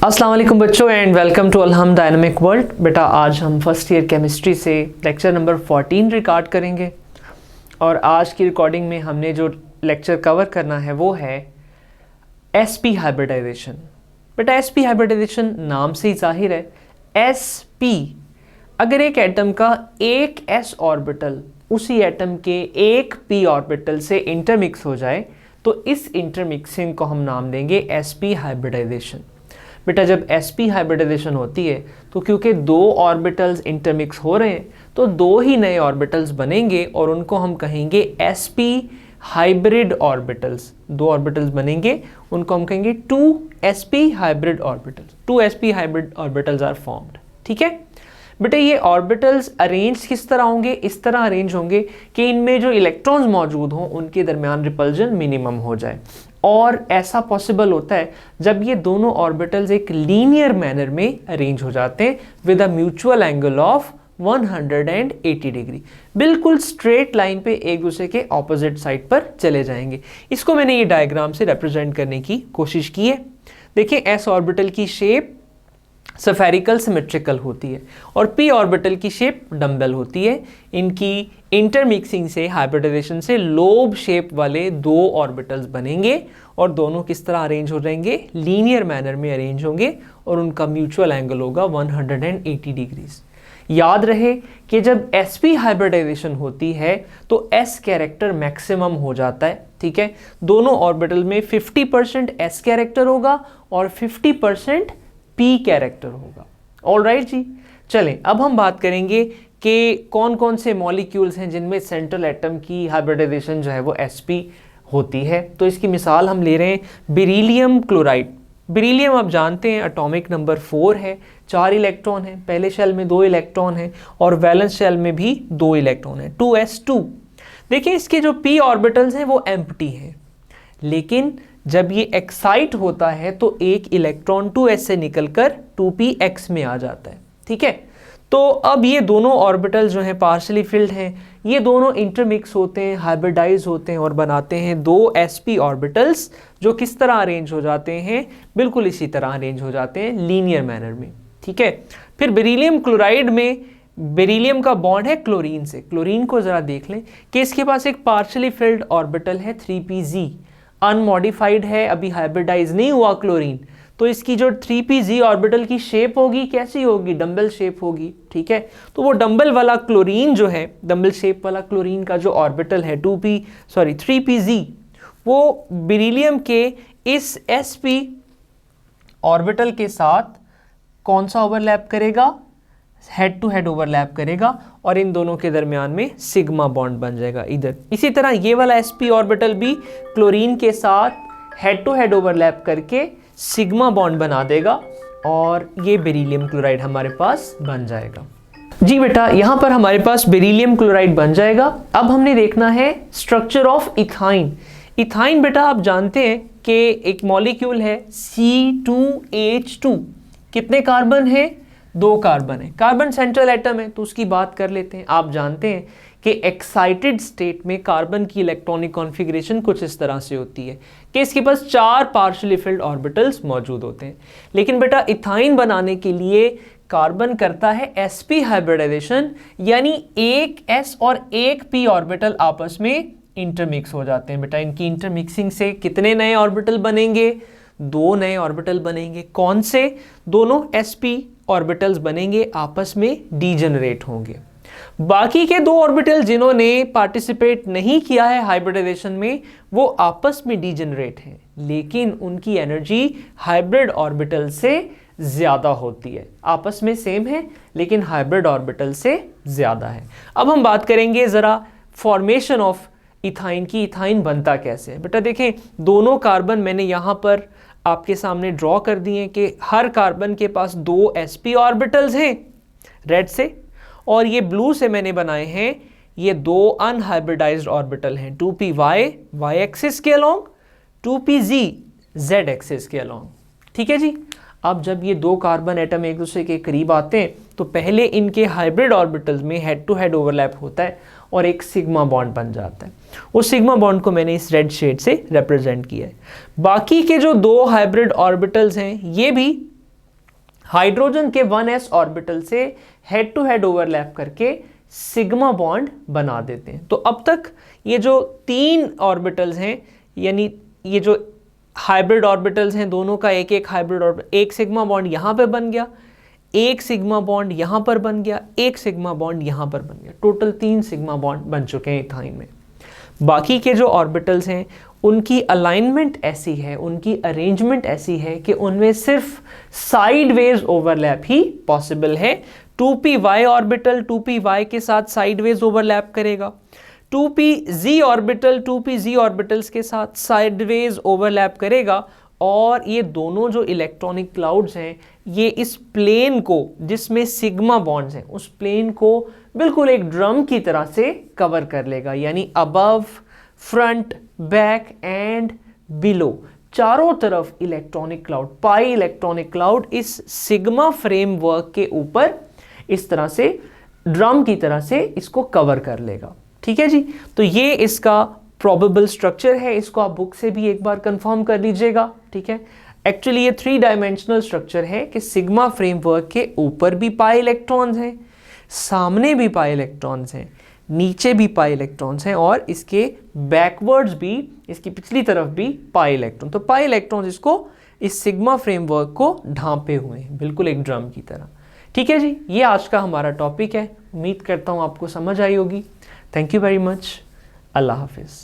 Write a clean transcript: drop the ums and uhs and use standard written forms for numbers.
अस्सलाम वालेकुम बच्चों and welcome to Alham dynamic world. बेटा आज हम फर्स्ट ईयर केमिस्ट्री से लेक्चर नंबर 14 रिकॉर्ड करेंगे और आज की रिकॉर्डिंग में हमने जो लेक्चर कवर करना है वो है sp हाइब्रिडाइजेशन। बेटा sp हाइब्रिडाइजेशन नाम से ही जाहिर है, sp अगर एक एटम का एक s ऑर्बिटल उसी एटम के एक p ऑर्बिटल से इंटरमिक्स हो जाए तो इस इंटरमिक्सिंग को हम नाम देंगे sp हाइब्रिडाइजेशन। बेटा जब sp हाइब्रिडाइजेशन होती है तो क्योंकि दो ऑर्बिटल्स इंटरमिक्स हो रहे हैं तो दो ही नए ऑर्बिटल्स बनेंगे और उनको हम कहेंगे sp हाइब्रिड ऑर्बिटल्स। दो ऑर्बिटल्स बनेंगे, उनको हम कहेंगे 2sp hybrid orbitals. 2sp hybrid orbitals are formed. ठीक है बेटा, ये ऑर्बिटल्स अरेंज किस तरह होंगे? इस तरह अरेंज होंगे कि इनमें जो इलेक्ट्रॉन्स मौजूद हों उनके दरमियान रिपल्जन मिनिमम हो जाए। और ऐसा पॉसिबल होता है जब ये दोनों ऑर्बिटल्स एक लीनियर मैनर में अरेंज हो जाते हैं with a mutual angle of 180 degree. बिल्कुल स्ट्रेट लाइन पे एक दूसरे के ऑपोजिट साइड पर चले जाएंगे। इसको मैंने ये डायग्राम से रिप्रेजेंट करने की कोशिश की है। देखिए एस ऑर्बिटल की शेप स्फेरिकल सिमेट्रिकल होती है और p ऑर्बिटल की शेप डम्बल होती है। इनकी इंटरमिक्सिंग से, हाइब्रिडाइजेशन से लोब शेप वाले दो ऑर्बिटल्स बनेंगे और दोनों किस तरह अरेंज हो जाएंगे? लीनियर मैनर में अरेंज होंगे और उनका म्यूचुअल एंगल होगा 180 डिग्रीज। याद रहे कि जब sp हाइब्रिडाइजेशन होती है तो s कैरेक्टर मैक्सिमम हो जाता है। ठीक है, दोनों ऑर्बिटल में 50% s कैरेक्टर होगा और 50% p कैरेक्टर होगा। ऑलराइट जी, चलें अब हम बात करेंगे कि कौन कौन से मॉलिक्यूल्स हैं जिनमें सेंट्रल एटम की हाइब्रिडाइजेशन जो है वो sp होती है। तो इसकी मिसाल हम ले रहे हैं बेरिलियम क्लोराइड। बेरिलियम आप जानते हैं एटॉमिक नंबर 4 है, 4 इलेक्ट्रॉन है, पहले शेल में 2 इलेक्ट्रॉन है और वैलेंस शेल में भी 2 इलेक्ट्रॉन है, 2s2। देखिए इसके जो p ऑर्बिटल्स हैं वो एम्प्टी हैं, लेकिन जब ये एक्साइट होता है तो एक इलेक्ट्रॉन 2s से निकलकर 2px में आ जाता है। ठीक है, तो अब ये दोनों ऑर्बिटल जो हैं पार्शियली फिल्ड हैं, ये दोनों इंटरमिक्स होते हैं, हाइब्रिडाइज होते हैं और बनाते हैं दो sp ऑर्बिटल्स जो किस तरह अरेंज हो जाते हैं? बिल्कुल इसी तरह अरेंज हो जाते हैं लीनियर मैनर में। ठीक है, फिर बेरिलियम क्लोराइड में बेरिलियम का बॉन्ड है क्लोरीन से। क्लोरीन को जरा देख लें कि इसके पास एक पार्शियली फिल्ड ऑर्बिटल है 3pz, अनमॉडिफाइड है, अभी हाइब्रिडाइज नहीं हुआ क्लोरीन। तो इसकी जो 3pz ऑर्बिटल की शेप होगी कैसी होगी? डंबल शेप होगी। ठीक है, तो वो डंबल वाला क्लोरीन जो है, डंबल शेप वाला क्लोरीन का जो ऑर्बिटल है 3pz, वो बेरिलियम के इस sp ऑर्बिटल के साथ कौन सा ओवरलैप करेगा? हेड टू हेड ओवरलैप करेगा और इन दोनों के दरमियान में सिग्मा बॉन्ड बन जाएगा इधर। इसी तरह ये वाला sp ऑर्बिटल भी क्लोरीन के साथ हेड टू हेड ओवरलैप करके सिग्मा बॉन्ड बना देगा और ये बेरिलियम क्लोराइड हमारे पास बन जाएगा। जी बेटा, यहाँ पर हमारे पास बेरिलियम क्लोराइड बन जाएगा। अब हमने देखना है स्ट्रक्चर ऑफ इथाइन। इथाइन बेटा आप जानते हैं कि एक मॉलिक्यूल है C2H2। कितने कार्बन है? 2 कार्बन है। कार्बन सेंट्रल एटम है तो उसकी बात कर लेते हैं। आप जानते हैं कि एक्साइटेड स्टेट में कार्बन की इलेक्ट्रॉनिक कॉन्फ़िगरेशन कुछ इस तरह से होती है कि इसके पास 4 पार्शियली फिल्ड ऑर्बिटल्स मौजूद होते हैं। लेकिन बेटा इथाइन बनाने के लिए कार्बन करता है sp हाइब्रिडाइजेशन, यानी एक s और एक p ऑर्बिटल आपस में इंटरमिक्स हो जाते हैं। बेटा इनकी इंटरमिक्सिंग से कितने नए ऑर्बिटल बनेंगे? 2 नए ऑर्बिटल बनेंगे। कौन से? दोनों sp ऑर्बिटल्स बनेंगे, आपस में डीजेनरेट होंगे। बाकी के 2 ऑर्बिटल जिन्होंने पार्टिसिपेट नहीं किया है हाइब्रिडाइजेशन में वो आपस में डीजेनरेट हैं, लेकिन उनकी एनर्जी हाइब्रिड ऑर्बिटल से ज्यादा होती है। आपस में सेम है लेकिन हाइब्रिड ऑर्बिटल से ज्यादा है। अब हम बात करेंगे जरा फॉर्मेशन ऑफ इथाइन की। इथाइन बनता कैसे है? बेटा देखें, दोनों कार्बन मैंने यहाँ पर आपके सामने ड्रॉ कर दिए कि हर कार्बन के पास 2 sp ऑर्बिटल्स हैं रेड से, और ये ब्लू से मैंने बनाए हैं ये 2 अनहाइब्रिडाइज्ड ऑर्बिटल हैं 2py y एक्सिस के अलोंग, 2pz z एक्सिस के अलोंग। ठीक है जी, अब जब ये 2 कार्बन एटम एक दूसरे के करीब आते हैं तो पहले इनके हाइब्रिड ऑर्बिटल्स में हेड टू हेड ओवरलैप होता है और एक सिग्मा बॉन्ड बन जाता है। उस सिग्मा बॉन्ड को मैंने इस रेड शेड से रिप्रेजेंट किया है। बाकी के जो 2 हाइब्रिड ऑर्बिटल्स हैं ये भी हाइड्रोजन के 1s ऑर्बिटल से हेड टू हेड ओवरलैप करके सिग्मा बॉन्ड बना देते हैं। तो अब तक ये जो 3 ऑर्बिटल्स हैं, यानी ये जो हाइब्रिड ऑर्बिटल्स हैं, दोनों का एक एक हाइब्रिड ऑर्बिटल, एक सिग्मा बॉन्ड यहां पे बन गया, एक सिग्मा बॉन्ड यहां पर बन गया, एक सिग्मा बॉन्ड यहां पर बन गया, टोटल 3 सिग्मा बॉन्ड बन चुके हैं इथाइन में। बाकी के जो ऑर्बिटल्स हैं उनकी अलाइनमेंट ऐसी है, उनकी अरेंजमेंट ऐसी है कि उनमें सिर्फ साइडवेज ओवरलैप ही पॉसिबल है। 2py ऑर्बिटल 2py के साथ साइडवेज ओवरलैप करेगा, 2pz ऑर्बिटल 2pz ऑर्बिटल्स के साथ साइडवेज ओवरलैप करेगा, और ये दोनों जो इलेक्ट्रॉनिक क्लाउड्स हैं ये इस प्लेन को, जिसमें सिग्मा बॉन्ड्स हैं, उस प्लेन को बिल्कुल एक ड्रम की तरह से कवर कर लेगा, यानी above, front, back and below, चारों तरफ इलेक्ट्रॉनिक क्लाउड, पाई इलेक्ट्रॉनिक क्लाउड इस सिग्मा फ्रेमवर्क के ऊपर इस तरह से ड्रम की तरह से इसको कवर कर लेगा। ठीक है जी, तो ये इसका प्रोबेबल स्ट्रक्चर है, इसको आप बुक से भी एक बार कंफर्म कर लीजिएगा। ठीक है, एक्चुअली ये 3 डायमेंशनल स्ट्रक्चर है कि सिग्मा फ्रेमवर्क के ऊपर भी पाई इलेक्ट्रॉन्स हैं, सामने भी पाई इलेक्ट्रॉन्स हैं, नीचे भी पाई इलेक्ट्रॉन्स हैं, और इसके बैकवर्ड्स भी, इसकी पिछली तरफ भी पाई इलेक्ट्रॉन। तो पाई इलेक्ट्रॉन्स इसको, इस सिग्मा फ्रेमवर्क को ढांपे हुए हैं, बिल्कुल एक ड्रम की तरह। ठीक है जी, ये आज का हमारा टॉपिक है। उम्मीद करता हूँ आपको समझ आई होगी। Thank you very much. अल्लाह हाफिज़।